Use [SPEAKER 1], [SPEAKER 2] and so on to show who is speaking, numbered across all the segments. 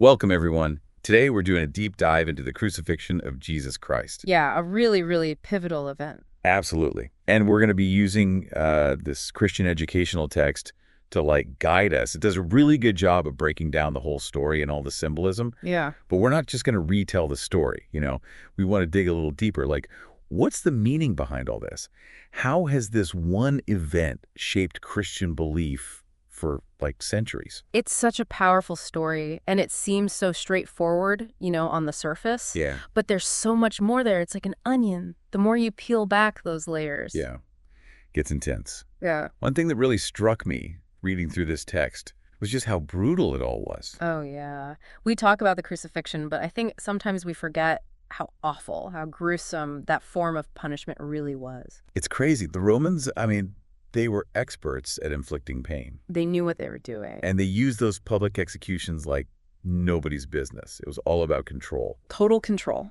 [SPEAKER 1] Welcome, everyone. Today, we're doing a deep dive into the crucifixion of Jesus Christ.
[SPEAKER 2] Yeah, a really, really pivotal event.
[SPEAKER 1] Absolutely. And we're going to be using this Christian educational text to, guide us. It does a really good job of breaking down the whole story and all the symbolism.
[SPEAKER 2] Yeah.
[SPEAKER 1] But we're not just going to retell the story, We want to dig a little deeper. What's the meaning behind all this? How has this one event shaped Christian belief for, centuries?
[SPEAKER 2] It's such a powerful story, and it seems so straightforward, on the surface.
[SPEAKER 1] Yeah.
[SPEAKER 2] But there's so much more there. It's like an onion. The more you peel back those layers.
[SPEAKER 1] Yeah. Gets intense.
[SPEAKER 2] Yeah.
[SPEAKER 1] One thing that really struck me reading through this text was just how brutal it all was.
[SPEAKER 2] Oh, yeah. We talk about the crucifixion, but I think sometimes we forget how awful, how gruesome that form of punishment really was.
[SPEAKER 1] It's crazy. The Romans, they were experts at inflicting pain.
[SPEAKER 2] They knew what they were doing.
[SPEAKER 1] And they used those public executions like nobody's business. It was all about control.
[SPEAKER 2] Total control.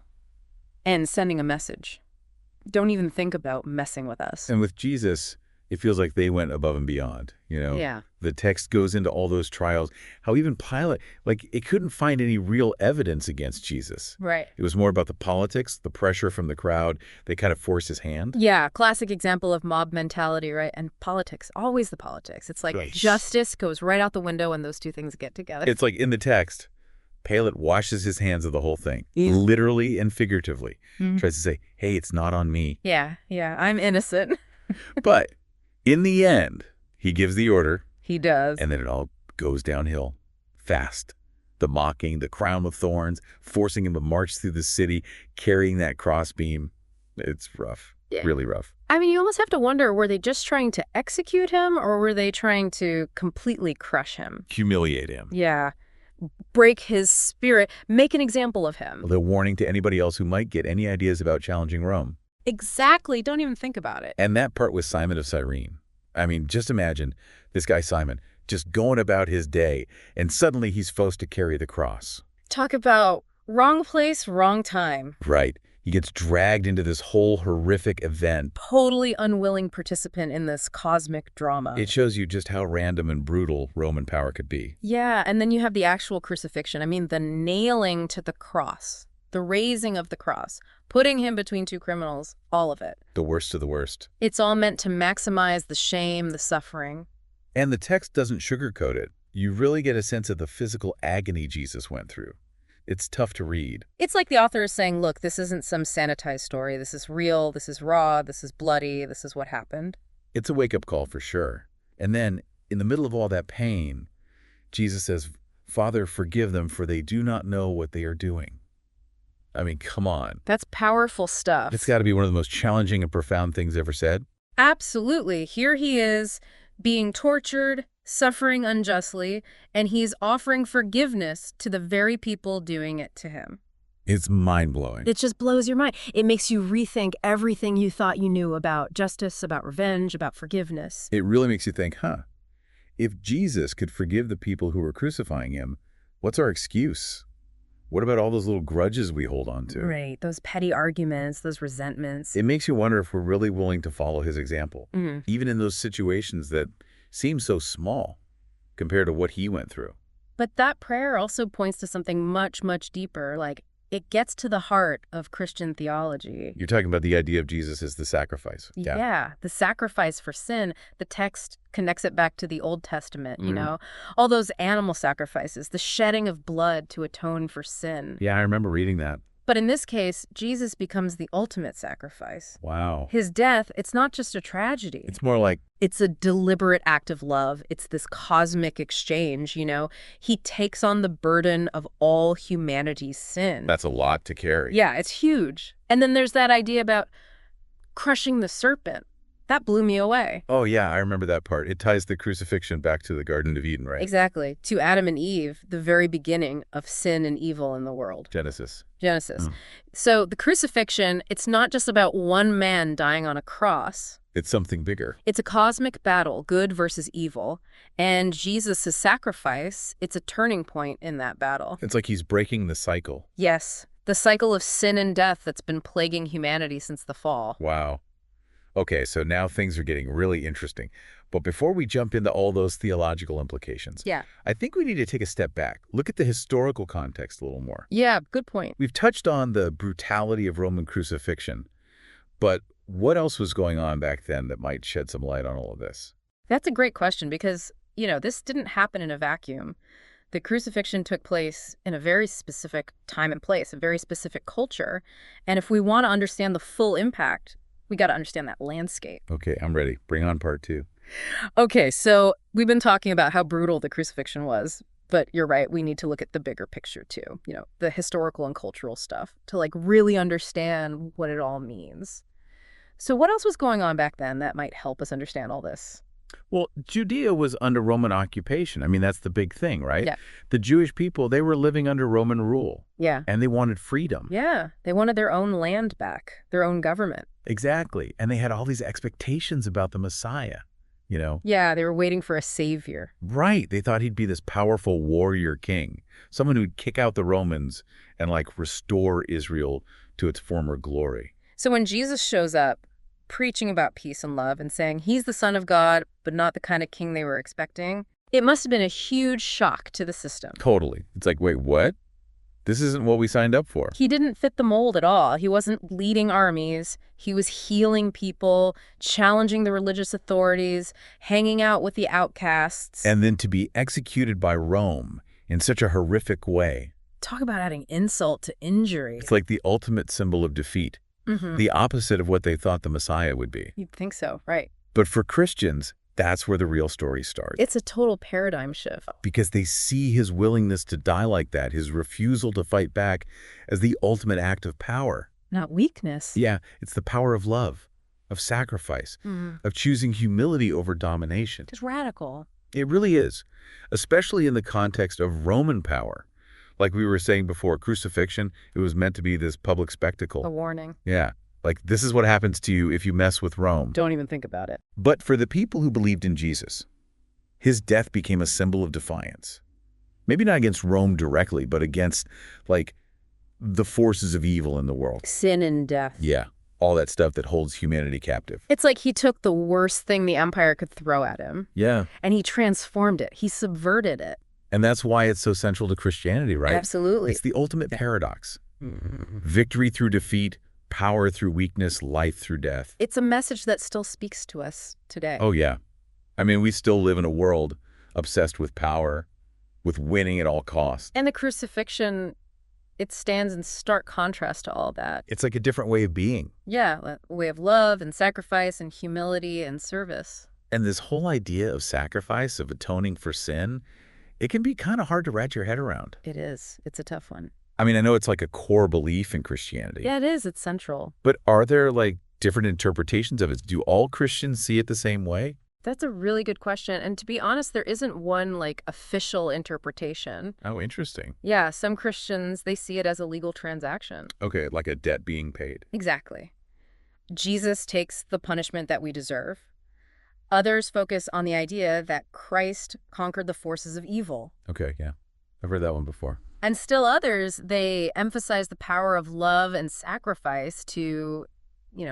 [SPEAKER 2] And sending a message. Don't even think about messing with us.
[SPEAKER 1] And with Jesus, it feels like they went above and beyond,
[SPEAKER 2] Yeah.
[SPEAKER 1] The text goes into all those trials, how even Pilate, it couldn't find any real evidence against Jesus.
[SPEAKER 2] Right.
[SPEAKER 1] It was more about the politics, the pressure from the crowd. They kind of forced his hand.
[SPEAKER 2] Yeah, classic example of mob mentality, right? And politics, always the politics. It's like
[SPEAKER 1] Right.
[SPEAKER 2] justice goes right out the window when those two things get together.
[SPEAKER 1] It's like in the text, Pilate washes his hands of the whole thing,
[SPEAKER 2] Yeah.
[SPEAKER 1] literally and figuratively.
[SPEAKER 2] Mhm.
[SPEAKER 1] Tries to say, hey, it's not on me.
[SPEAKER 2] Yeah, I'm innocent.
[SPEAKER 1] But in the end, he gives the order,
[SPEAKER 2] He does.
[SPEAKER 1] and then it all goes downhill fast. The mocking, the crown of thorns, forcing him to march through the city, carrying that crossbeam. It's rough,
[SPEAKER 2] Yeah.
[SPEAKER 1] really rough.
[SPEAKER 2] You almost have to wonder, were they just trying to execute him or were they trying to completely crush him?
[SPEAKER 1] Humiliate him.
[SPEAKER 2] Yeah. Break his spirit, make an example of him.
[SPEAKER 1] The warning to anybody else who might get any ideas about challenging Rome.
[SPEAKER 2] Exactly. Don't even think about it.
[SPEAKER 1] And that part with Simon of Cyrene. Just imagine this guy Simon just going about his day, and suddenly he's forced to carry the cross.
[SPEAKER 2] Talk about wrong place, wrong time.
[SPEAKER 1] Right. He gets dragged into this whole horrific event.
[SPEAKER 2] Totally unwilling participant in this cosmic drama.
[SPEAKER 1] It shows you just how random and brutal Roman power could be.
[SPEAKER 2] Yeah, and then you have the actual crucifixion. The nailing to the cross, the raising of the cross, putting him between two criminals, all of it.
[SPEAKER 1] The worst of the worst.
[SPEAKER 2] It's all meant to maximize the shame, the suffering.
[SPEAKER 1] And the text doesn't sugarcoat it. You really get a sense of the physical agony Jesus went through. It's tough to read.
[SPEAKER 2] It's like the author is saying, look, this isn't some sanitized story. This is real, this is raw, this is bloody, this is what happened.
[SPEAKER 1] It's a wake-up call for sure. And then, in the middle of all that pain, Jesus says, Father, forgive them, for they do not know what they are doing. Come on.
[SPEAKER 2] That's powerful stuff.
[SPEAKER 1] It's got to be one of the most challenging and profound things ever said.
[SPEAKER 2] Absolutely. Here he is, being tortured, suffering unjustly, and he's offering forgiveness to the very people doing it to him.
[SPEAKER 1] It's mind-blowing.
[SPEAKER 2] It just blows your mind. It makes you rethink everything you thought you knew about justice, about revenge, about forgiveness.
[SPEAKER 1] It really makes you think, if Jesus could forgive the people who were crucifying him, what's our excuse? What about all those little grudges we hold on to?
[SPEAKER 2] Right, those petty arguments, those resentments.
[SPEAKER 1] It makes you wonder if we're really willing to follow his example,
[SPEAKER 2] Mhm.
[SPEAKER 1] even in those situations that seem so small compared to what he went through.
[SPEAKER 2] But that prayer also points to something much, much deeper. It gets to the heart of Christian theology.
[SPEAKER 1] You're talking about the idea of Jesus as the sacrifice.
[SPEAKER 2] Yeah, the sacrifice for sin. The text connects it back to the Old Testament,
[SPEAKER 1] Mhm.
[SPEAKER 2] all those animal sacrifices, the shedding of blood to atone for sin.
[SPEAKER 1] Yeah, I remember reading that.
[SPEAKER 2] But in this case, Jesus becomes the ultimate sacrifice.
[SPEAKER 1] Wow.
[SPEAKER 2] His death, it's not just a tragedy.
[SPEAKER 1] It's more like,
[SPEAKER 2] It's a deliberate act of love. It's this cosmic exchange, He takes on the burden of all humanity's sin.
[SPEAKER 1] that's a lot to carry.
[SPEAKER 2] Yeah, it's huge. And then there's that idea about crushing the serpent. That blew me away.
[SPEAKER 1] Oh, yeah, I remember that part. It ties the crucifixion back to the Garden of Eden, right?
[SPEAKER 2] Exactly. To Adam and Eve, the very beginning of sin and evil in the world.
[SPEAKER 1] Genesis.
[SPEAKER 2] So the crucifixion, it's not just about one man dying on a cross.
[SPEAKER 1] It's something bigger.
[SPEAKER 2] It's a cosmic battle, good versus evil. And Jesus' sacrifice, it's a turning point in that battle.
[SPEAKER 1] It's like he's breaking the cycle.
[SPEAKER 2] Yes, the cycle of sin and death that's been plaguing humanity since the fall.
[SPEAKER 1] Wow. Okay, so now things are getting really interesting. But before we jump into all those theological implications,
[SPEAKER 2] Yeah.
[SPEAKER 1] I think we need to take a step back, look at the historical context a little more.
[SPEAKER 2] Yeah, good point.
[SPEAKER 1] We've touched on the brutality of Roman crucifixion, but what else was going on back then that might shed some light on all of this?
[SPEAKER 2] That's a great question because, this didn't happen in a vacuum. The crucifixion took place in a very specific time and place, a very specific culture. And if we want to understand the full impact, we got to understand that landscape.
[SPEAKER 1] Okay, I'm ready. Bring on part two.
[SPEAKER 2] Okay, so we've been talking about how brutal the crucifixion was, but you're right, we need to look at the bigger picture too, the historical and cultural stuff to really understand what it all means. So what else was going on back then that might help us understand all this?
[SPEAKER 1] Well, Judea was under Roman occupation. I mean, that's the big thing, right?
[SPEAKER 2] Yeah.
[SPEAKER 1] The Jewish people, they were living under Roman rule,
[SPEAKER 2] Yeah.
[SPEAKER 1] and they wanted freedom.
[SPEAKER 2] Yeah, they wanted their own land back, their own government.
[SPEAKER 1] Exactly. And they had all these expectations about the Messiah.
[SPEAKER 2] Yeah, they were waiting for a savior.
[SPEAKER 1] Right. They thought he'd be this powerful warrior king, someone who'd kick out the Romans and, restore Israel to its former glory.
[SPEAKER 2] So when Jesus shows up, preaching about peace and love and saying he's the Son of God, but not the kind of king they were expecting, it must have been a huge shock to the system.
[SPEAKER 1] Totally. It's like, wait, what? This isn't what we signed up for.
[SPEAKER 2] He didn't fit the mold at all. He wasn't leading armies. He was healing people, challenging the religious authorities, hanging out with the outcasts.
[SPEAKER 1] And then to be executed by Rome in such a horrific way.
[SPEAKER 2] Talk about adding insult to injury.
[SPEAKER 1] It's like the ultimate symbol of defeat, the opposite of what they thought the Messiah would be.
[SPEAKER 2] You'd think so, right?
[SPEAKER 1] But for Christians, that's where the real story starts.
[SPEAKER 2] It's a total paradigm shift.
[SPEAKER 1] Because they see his willingness to die like that, his refusal to fight back, as the ultimate act of power.
[SPEAKER 2] Not weakness.
[SPEAKER 1] Yeah, it's the power of love, of sacrifice, of choosing humility over domination.
[SPEAKER 2] Just radical.
[SPEAKER 1] It really is, especially in the context of Roman power. Like we were saying before, crucifixion, it was meant to be this public spectacle.
[SPEAKER 2] A warning.
[SPEAKER 1] Yeah, this is what happens to you if you mess with Rome.
[SPEAKER 2] Don't even think about it.
[SPEAKER 1] But for the people who believed in Jesus, his death became a symbol of defiance. Maybe not against Rome directly, but against, the forces of evil in the world.
[SPEAKER 2] Sin and death.
[SPEAKER 1] Yeah, all that stuff that holds humanity captive.
[SPEAKER 2] It's like he took the worst thing the empire could throw at him.
[SPEAKER 1] Yeah.
[SPEAKER 2] And he transformed it. He subverted it.
[SPEAKER 1] And that's why it's so central to Christianity, right?
[SPEAKER 2] Absolutely.
[SPEAKER 1] It's the ultimate paradox. Victory through defeat, power through weakness, life through death.
[SPEAKER 2] It's a message that still speaks to us today.
[SPEAKER 1] Oh, yeah. I mean, we still live in a world obsessed with power, with winning at all costs.
[SPEAKER 2] And the crucifixion, it stands in stark contrast to all that.
[SPEAKER 1] It's like a different way of being.
[SPEAKER 2] Yeah, a way of love and sacrifice and humility and service.
[SPEAKER 1] And this whole idea of sacrifice, of atoning for sin, it can be kind of hard to wrap your head around.
[SPEAKER 2] It is. It's a tough one.
[SPEAKER 1] I mean, I know it's like a core belief in Christianity.
[SPEAKER 2] Yeah, it is. It's central.
[SPEAKER 1] But are there different interpretations of it? Do all Christians see it the same way?
[SPEAKER 2] That's a really good question. And to be honest, there isn't one official interpretation.
[SPEAKER 1] Oh, interesting.
[SPEAKER 2] Yeah, some Christians, they see it as a legal transaction.
[SPEAKER 1] Okay, like a debt being paid.
[SPEAKER 2] Exactly. Jesus takes the punishment that we deserve. Others focus on the idea that Christ conquered the forces of evil.
[SPEAKER 1] Okay, yeah. I've heard that one before.
[SPEAKER 2] And still others, they emphasize the power of love and sacrifice to,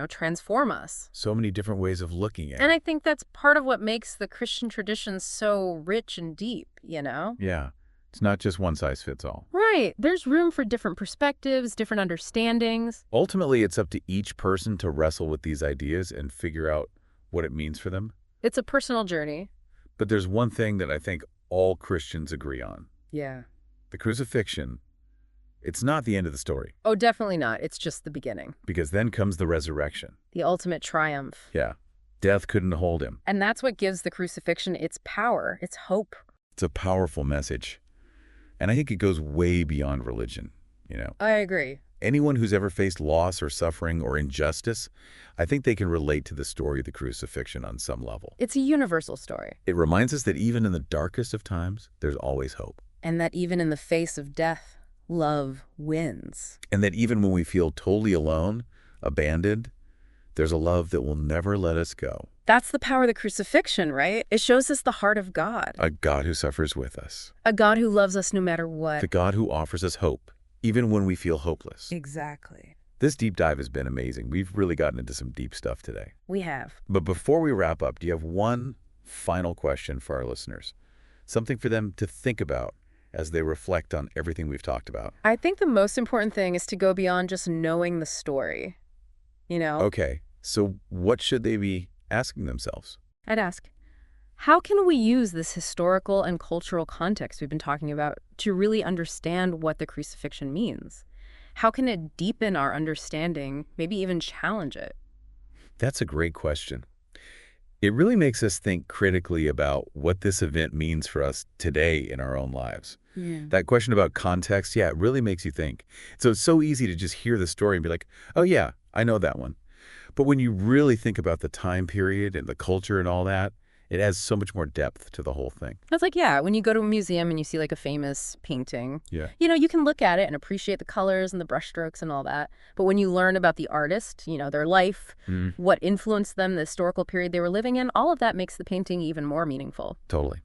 [SPEAKER 2] transform us.
[SPEAKER 1] So many different ways of looking at it.
[SPEAKER 2] And I think that's part of what makes the Christian tradition so rich and deep,
[SPEAKER 1] Yeah. It's not just one size fits all.
[SPEAKER 2] Right. There's room for different perspectives, different understandings.
[SPEAKER 1] Ultimately, it's up to each person to wrestle with these ideas and figure out what it means for them.
[SPEAKER 2] It's a personal journey.
[SPEAKER 1] But there's one thing that I think all Christians agree on.
[SPEAKER 2] Yeah.
[SPEAKER 1] The crucifixion, it's not the end of the story.
[SPEAKER 2] Oh, definitely not. It's just the beginning.
[SPEAKER 1] Because then comes the resurrection.
[SPEAKER 2] The ultimate triumph.
[SPEAKER 1] Yeah. Death couldn't hold him.
[SPEAKER 2] And that's what gives the crucifixion its power, its hope.
[SPEAKER 1] It's a powerful message. And I think it goes way beyond religion,
[SPEAKER 2] I agree.
[SPEAKER 1] Anyone who's ever faced loss or suffering or injustice, I think they can relate to the story of the crucifixion on some level.
[SPEAKER 2] It's a universal story.
[SPEAKER 1] It reminds us that even in the darkest of times, there's always hope.
[SPEAKER 2] And that even in the face of death, love wins.
[SPEAKER 1] And that even when we feel totally alone, abandoned, there's a love that will never let us go.
[SPEAKER 2] That's the power of the crucifixion, right? It shows us the heart of God.
[SPEAKER 1] A God who suffers with us.
[SPEAKER 2] A God who loves us no matter what.
[SPEAKER 1] The God who offers us hope, even when we feel hopeless.
[SPEAKER 2] Exactly.
[SPEAKER 1] This deep dive has been amazing. We've really gotten into some deep stuff today.
[SPEAKER 2] We have.
[SPEAKER 1] But before we wrap up, do you have one final question for our listeners? Something for them to think about as they reflect on everything we've talked about.
[SPEAKER 2] I think the most important thing is to go beyond just knowing the story, you know?
[SPEAKER 1] Okay, so what should they be asking themselves?
[SPEAKER 2] I'd ask, how can we use this historical and cultural context we've been talking about to really understand what the crucifixion means? How can it deepen our understanding, maybe even challenge it?
[SPEAKER 1] That's a great question. It really makes us think critically about what this event means for us today in our own lives.
[SPEAKER 2] Yeah.
[SPEAKER 1] That question about context, yeah, it really makes you think. So it's so easy to just hear the story and be like, oh yeah, I know that one. But when you really think about the time period and the culture and all that, it adds so much more depth to the whole thing.
[SPEAKER 2] It's like, yeah, when you go to a museum and you see like a famous painting,
[SPEAKER 1] Yeah.
[SPEAKER 2] you can look at it and appreciate the colors and the brushstrokes and all that. But when you learn about the artist, their life, what influenced them, the historical period they were living in, all of that makes the painting even more meaningful.
[SPEAKER 1] Totally.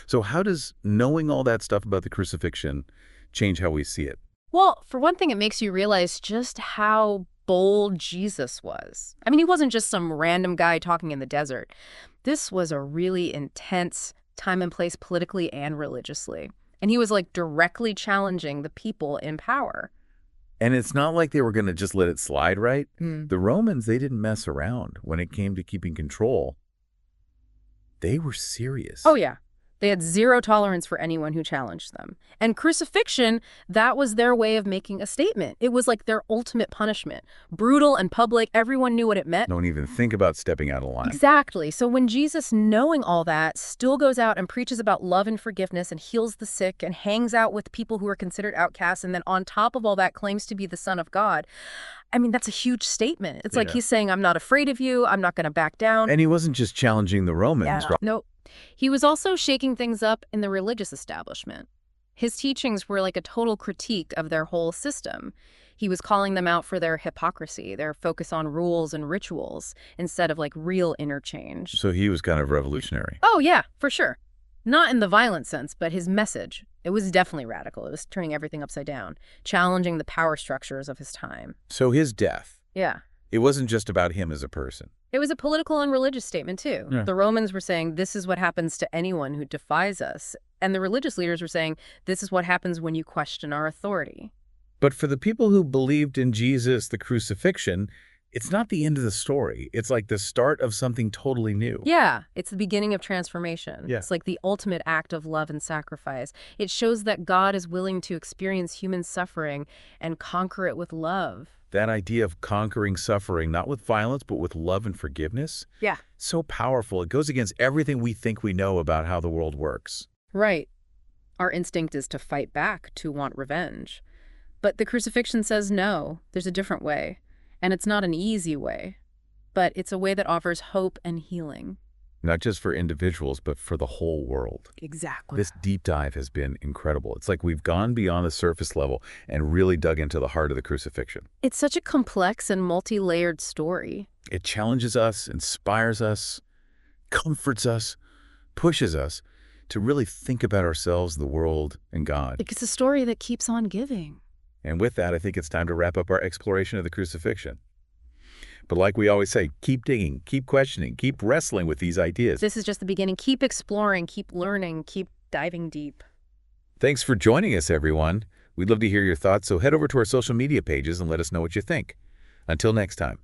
[SPEAKER 1] So how does knowing all that stuff about the crucifixion change how we see it?
[SPEAKER 2] Well, for one thing, it makes you realize just how bold Jesus was. I mean, he wasn't just some random guy talking in the desert. This was a really intense time and place politically and religiously. And he was like directly challenging the people in power.
[SPEAKER 1] And it's not like they were going to just let it slide, right?
[SPEAKER 2] Mm.
[SPEAKER 1] The Romans, they didn't mess around when it came to keeping control. They were serious.
[SPEAKER 2] Oh, yeah. They had zero tolerance for anyone who challenged them. And crucifixion, that was their way of making a statement. It was like their ultimate punishment. Brutal and public, everyone knew what it meant.
[SPEAKER 1] Don't even think about stepping out of line.
[SPEAKER 2] Exactly. So when Jesus, knowing all that, still goes out and preaches about love and forgiveness and heals the sick and hangs out with people who are considered outcasts and then on top of all that claims to be the Son of God, I mean, that's a huge statement. It's like he's saying, I'm not afraid of you. I'm not going to back down.
[SPEAKER 1] And he wasn't just challenging the Romans, right?
[SPEAKER 2] No. He was also shaking things up in the religious establishment. His teachings were like a total critique of their whole system. He was calling them out for their hypocrisy, their focus on rules and rituals, instead of like real interchange.
[SPEAKER 1] So he was kind of revolutionary.
[SPEAKER 2] Oh, yeah, for sure. Not in the violent sense, but his message. It was definitely radical. It was turning everything upside down, challenging the power structures of his time.
[SPEAKER 1] So his death.
[SPEAKER 2] Yeah.
[SPEAKER 1] It wasn't just about him as a person.
[SPEAKER 2] It was a political and religious statement, too.
[SPEAKER 1] Yeah.
[SPEAKER 2] The Romans were saying, this is what happens to anyone who defies us. And the religious leaders were saying, this is what happens when you question our authority.
[SPEAKER 1] But for the people who believed in Jesus, the crucifixion, it's not the end of the story. It's like the start of something totally new.
[SPEAKER 2] Yeah, it's the beginning of transformation.
[SPEAKER 1] Yeah.
[SPEAKER 2] It's like the ultimate act of love and sacrifice. It shows that God is willing to experience human suffering and conquer it with love.
[SPEAKER 1] That idea of conquering suffering, not with violence, but with love and forgiveness.
[SPEAKER 2] Yeah.
[SPEAKER 1] So powerful. It goes against everything we think we know about how the world works.
[SPEAKER 2] Right. Our instinct is to fight back, to want revenge. But the crucifixion says no, there's a different way. And it's not an easy way, but it's a way that offers hope and healing.
[SPEAKER 1] Not just for individuals, but for the whole world.
[SPEAKER 2] Exactly.
[SPEAKER 1] This deep dive has been incredible. It's like we've gone beyond the surface level and really dug into the heart of the crucifixion.
[SPEAKER 2] It's such a complex and multi-layered story.
[SPEAKER 1] It challenges us, inspires us, comforts us, pushes us to really think about ourselves, the world, and God.
[SPEAKER 2] It's a story that keeps on giving.
[SPEAKER 1] And with that, I think it's time to wrap up our exploration of the crucifixion. But like we always say, keep digging, keep questioning, keep wrestling with these ideas.
[SPEAKER 2] This is just the beginning. Keep exploring, keep learning, keep diving deep.
[SPEAKER 1] Thanks for joining us, everyone. We'd love to hear your thoughts, so head over to our social media pages and let us know what you think. Until next time.